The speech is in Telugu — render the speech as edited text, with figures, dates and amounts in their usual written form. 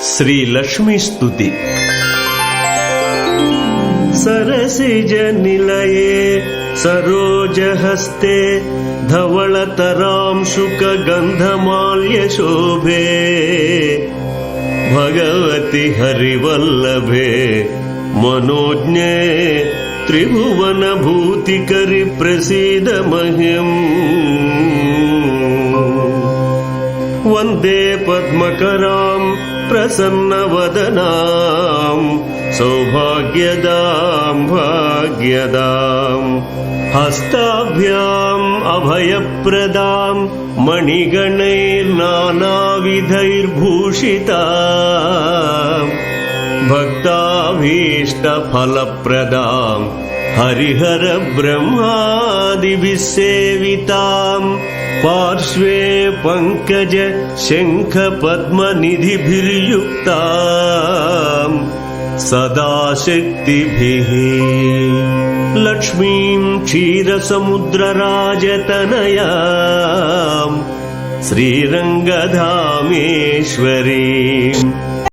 శ్రీ లక్ష్మీ స్తుతి. సరసిజ నిలయే సరోజహస్తే ధవళతరాంశుక గంధమాల్య శోభే భగవతి హరివల్లభే మనోజ్ఞే త్రిభువన భూతికరి ప్రసీద మహ్యం. వందే పద్మకరాం ప్రసన్నవదనాం సౌభాగ్యదాం భాగ్యదాం హస్తాభ్యాం అభయప్రదాం మణిగణైర్నానావిధైర్భూషితాం భక్తాభీష్టఫలప్రదాం హరిహర బ్రహ్మాదిభిः సేవితాం పార్శ్వే పంకజ శంఖ పద్మనిధిభిర్యుక్తాం సదాశక్తిభిః లక్ష్మీం క్షీరసముద్రరాజతనయాం శ్రీరంగధామేశ్వరీం